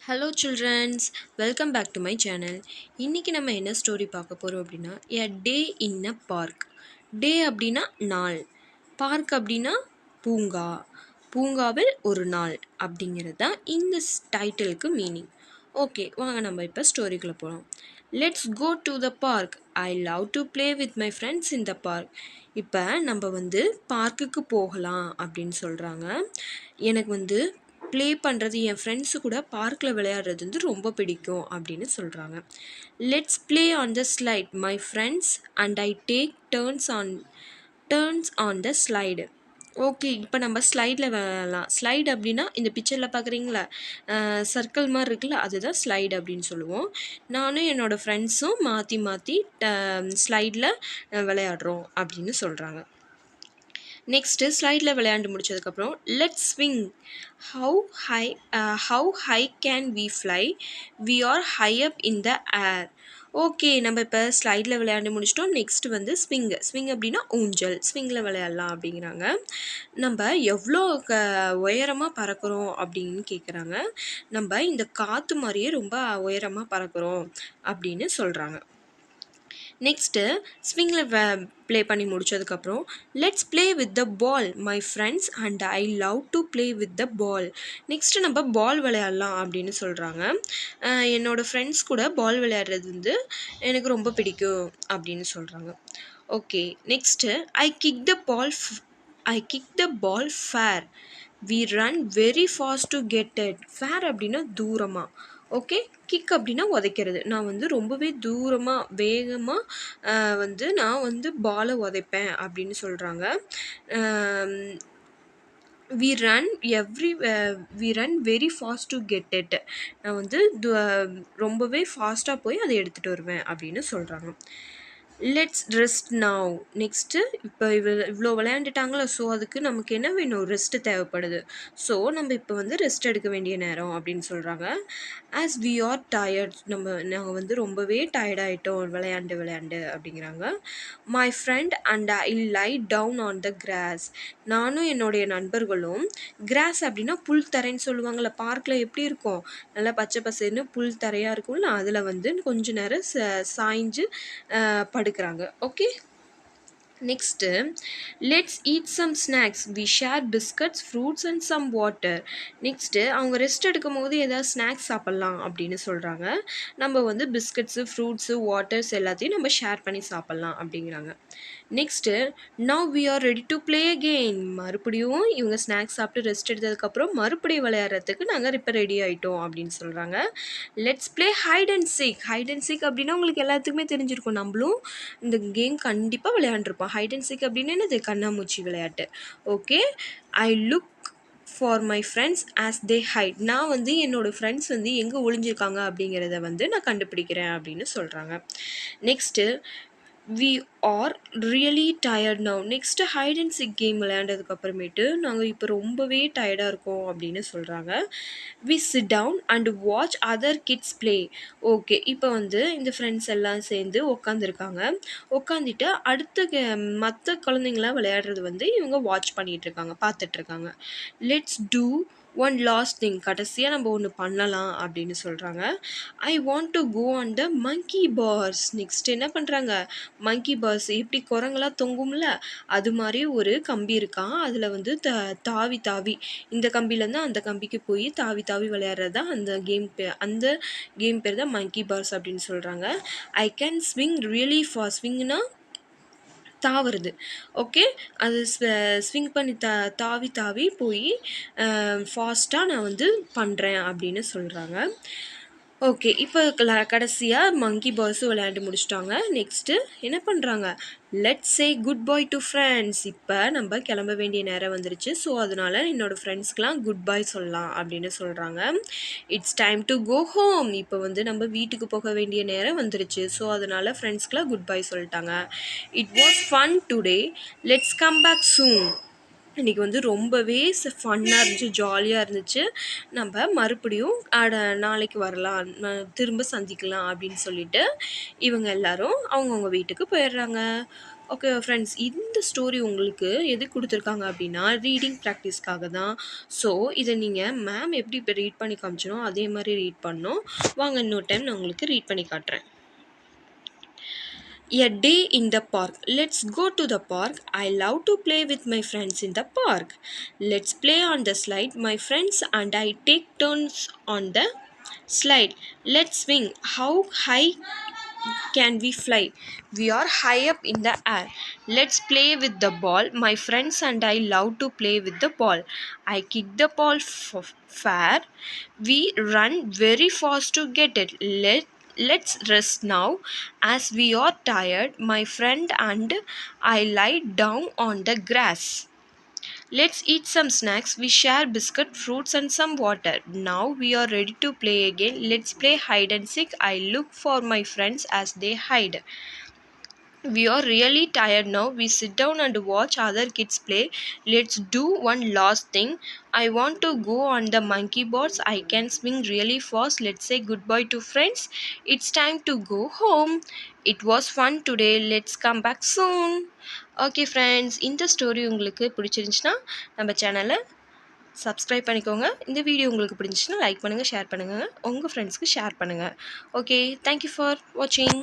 Hello childrens, welcome back to my channel. இன்றைக்கி நம்ம என்ன ஸ்டோரி பார்க்க போகிறோம் அப்படின்னா, எ டே இன் அ பார்க். டே அப்படின்னா நாள், பார்க் அப்படின்னா பூங்கா, பூங்காவில் ஒரு நாள் அப்படிங்கிறது தான் இந்த டைட்டிலுக்கு மீனிங். ஓகே, வாங்க நம்ம இப்போ ஸ்டோரிக்குள்ளே போகலாம். Let's go to the park. I love to play with my friends in the park. இப்போ நம்ம பார்க்குக்கு போகலாம் அப்படின்னு சொல்கிறாங்க. எனக்கு ப்ளே பண்ணுறது, என் ஃப்ரெண்ட்ஸு கூட பார்க்கில் விளையாடுறது ரொம்ப பிடிக்கும் அப்படின்னு சொல்கிறாங்க. Let's play on the slide my friends and I take turns on the slide. Okay, இப்போ நம்ம ஸ்லைடில் விளையாடலாம். ஸ்லைடு அப்படின்னா இந்த பிக்சரில் பார்க்குறீங்களா, சர்க்கிள் மாதிரி இருக்குல்ல, அதுதான் ஸ்லைடு அப்படின்னு சொல்லுவோம். நானும் என்னோடய ஃப்ரெண்ட்ஸும் மாற்றி மாற்றி ஸ்லைடில் விளையாடுறோம் அப்படின்னு சொல்கிறாங்க. நெக்ஸ்ட்டு ஸ்லைடில் விளையாண்டு முடிச்சதுக்கப்புறம் let's swing. How high can we fly? We are high up in the air. Okay, நம்ம இப்போ ஸ்லைடில் விளையாண்டு முடிச்சிட்டோம். நெக்ஸ்ட்டு ஸ்விங் அப்படின்னா ஊஞ்சல், ஸ்விங்கில் விளையாடலாம் அப்படிங்கிறாங்க. நம்ம எவ்வளோ உயரமாக பறக்கிறோம் அப்படின்னு கேட்குறாங்க. நம்ம இந்த காற்று மாதிரியே ரொம்ப உயரமாக பறக்கிறோம் அப்படின்னு சொல்கிறாங்க. நெக்ஸ்ட்டு ஸ்விங்கில் ப்ளே பண்ணி முடித்ததுக்கப்புறம் let's play with the ball my friends and I love to play with the ball. Next நம்ம பால் விளையாடலாம் அப்படின்னு சொல்கிறாங்க. என்னோடய ஃப்ரெண்ட்ஸ் கூட பால் விளையாடுறது எனக்கு ரொம்ப பிடிக்கும் அப்படின்னு சொல்கிறாங்க. Okay, next I kick the ball far. We run very fast to get it. Far அப்படின்னா தூரமாக. ஓகே, கிக் அப்படின்னா உதைக்கிறது. நான் ரொம்பவே தூரமாக வேகமாக நான் பாலை உதைப்பேன் அப்படின்னு சொல்கிறாங்க. We run very fast to get it. நான் ரொம்பவே ஃபாஸ்ட்டாக போய் அதை எடுத்துகிட்டு வருவேன் அப்படின்னு சொல்கிறாங்க. Let's rest now. நெக்ஸ்ட்டு இப்போ இவ்வளோ விளையாண்டுட்டாங்களோ, ஸோ அதுக்கு நமக்கு என்ன வேணும், ரெஸ்ட்டு தேவைப்படுது. ஸோ நம்ம இப்போ ரெஸ்ட் எடுக்க வேண்டிய நேரம் அப்படின்னு சொல்கிறாங்க. As we are tired. நாங்கள் ரொம்பவே டயர்டாயிட்டோம் விளையாண்டு அப்படிங்கிறாங்க. My friend and I lie down on the grass. நானும் என்னுடைய நண்பர்களும், கிராஸ் அப்படின்னா புல் தரைன்னு சொல்லுவாங்கள்ல, பார்க்கில் எப்படி இருக்கும், நல்லா பச்சை பசேர்னு புல் தரையாக இருக்கும்ல, அதில் கொஞ்ச நேரம் சாய்ஞ்சு படுக்கிறாங்க. Okay, next let's eat some snacks. We share biscuits, fruits and some water. Next அவங்க ரெஸ்ட் எடுக்கும் போது ஏதாவது ஸ்நாக்ஸ் சாப்பிட்லாம் அப்படின்னு சொல்கிறாங்க. நம்ம பிஸ்கட்ஸு, ஃப்ரூட்ஸு, வாட்டர்ஸ் எல்லாத்தையும் நம்ம ஷேர் பண்ணி சாப்பிட்லாம் அப்படிங்கிறாங்க. Next now we are ready to play again. மறுபடியும் இவங்க ஸ்நாக்ஸ் சாப்பிட்டு ரெஸ்ட் எடுத்ததுக்கப்புறம் மறுபடியும் விளையாடுறதுக்கு நாங்கள் இப்போ ரெடி ஆகிட்டோம் அப்படின்னு சொல்கிறாங்க. Let's play hide and seek. Hide and seek அப்படின்னா உங்களுக்கு எல்லாத்துக்குமே தெரிஞ்சிருக்கும். நம்மளும் இந்த கேம் கண்டிப்பாக விளையாண்டுருப்போம். ஹைட் அண்ட் சீக் அப்படின்னு என்னது, கண்ணாமூச்சி விளையாட்டு. Okay, I look for my friends as they hide. நான் என்னோடய ஃப்ரெண்ட்ஸ் எங்கே ஒளிஞ்சிருக்காங்க அப்படிங்கிறத நான் கண்டுபிடிக்கிறேன் அப்படின்னு சொல்கிறாங்க. Next we are really tired now. Next hide and seek game விளையாண்டதுக்கப்புறமேட்டு நாங்கள் இப்போ ரொம்பவே டயர்டாக இருக்கோம் அப்படின்னு சொல்கிறாங்க. We sit down and watch other kids play. Okay, இப்போ இந்த ஃப்ரெண்ட்ஸ் எல்லாம் சேர்ந்து உட்காந்துருக்காங்க. உட்காந்துட்டு மற்ற குழந்தைங்களாம் விளையாடுறது இவங்க வாட்ச் பண்ணிகிட்ருக்காங்க, பார்த்துட்ருக்காங்க. Let's do one last thing. கடைசியாக நம்ம ஒன்று பண்ணலாம் அப்படின்னு சொல்கிறாங்க. I want to go on the monkey bars. Next என்ன பண்ணுறாங்க, மங்கி பார்ஸ் எப்படி குரங்கெல்லாம் தொங்கும்ல, அது மாதிரி ஒரு கம்பி இருக்கான். அதில் தாவி தாவி இந்த கம்பிலேருந்து அந்த கம்பிக்கு போய் தாவி தாவி விளையாடுறது தான் அந்த கேம் பேர் தான் மங்கி பார்ஸ் அப்படின்னு சொல்கிறாங்க. I can swing really fast. ஸ்விங்னா தாவுறது. ஓகே, அது ஸ்விங் பண்ணி தாவி தாவி போய் ஃபாஸ்ட்டாக நான் பண்ணுறேன் அப்படின்னு சொல்கிறாங்க. ஓகே, இப்போ கடைசியாக மங்கி பார்ஸும் விளையாண்டு முடிச்சிட்டாங்க. நெக்ஸ்ட்டு என்ன பண்ணுறாங்க, let's say good bye to friends. இப்போ நம்ம கிளம்ப வேண்டிய நேரம் வந்துருச்சு. ஸோ அதனால் என்னோடய ஃப்ரெண்ட்ஸ்க்கெலாம் குட் பை சொல்லலாம் அப்படின்னு சொல்கிறாங்க. It's time to go home. இப்போ நம்ம வீட்டுக்கு போக வேண்டிய நேரம் வந்துருச்சு. ஸோ அதனால் ஃப்ரெண்ட்ஸ்க்கெலாம் குட் பை சொல்லிட்டாங்க. It was fun today, let's come back soon. இன்றைக்கி ரொம்பவே ஃபன்னாக இருந்துச்சு, ஜாலியாக இருந்துச்சு. நம்ம மறுபடியும் நாளைக்கு வரலாம், திரும்ப சந்திக்கலாம் அப்படின்னு சொல்லிட்டு இவங்க எல்லாரும் அவங்கவுங்க வீட்டுக்கு போயிடுறாங்க. ஓகே ஃப்ரெண்ட்ஸ், இந்த ஸ்டோரி உங்களுக்கு எதுக்கு குடுத்துருக்காங்க அப்டின்னா, ரீடிங் ப்ராக்டிஸ்க்காக தான். ஸோ, இத நீங்க மேம் எப்படி இப்ப ரீட் பண்ணி காமிச்சனோ, அதே மாரி ரீட் பண்ணணும். வாங்க இன்னொரு டைம் நான் உங்களுக்கு ரீட் பண்ணி காட்டுறேன். A day in the park. Let's go to the park. I love to play with my friends in the park. Let's play on the slide. My friends and I take turns on the slide. Let's swing. How high can we fly? We are high up in the air. Let's play with the ball. My friends and I love to play with the ball. I kick the ball fair. We run very fast to get it. Let's rest now as we are tired. My friend and I lie down on the grass. Let's eat some snacks. We share biscuit, fruits, and some water. Now we are ready to play again. Let's play hide and seek. I look for my friends as they hide. We are really tired now. We sit down and watch other kids play. Let's do one last thing. I want to go on the monkey boards. I can swing really fast. Let's say goodbye to friends. It's time to go home. It was fun today. Let's come back soon. Okay friends, இந்த story உங்களுக்கு பிடிச்சிருந்துச்சுன்னா நம்ம சேனலை subscribe பண்ணிக்கோங்க. இந்த video உங்களுக்கு பிடிச்சிச்சுன்னா like பண்ணுங்கள், share பண்ணுங்கள், உங்கள் ஃப்ரெண்ட்ஸ்க்கு ஷேர் பண்ணுங்கள். ஓகே, தேங்க்யூ ஃபார் வாட்சிங்.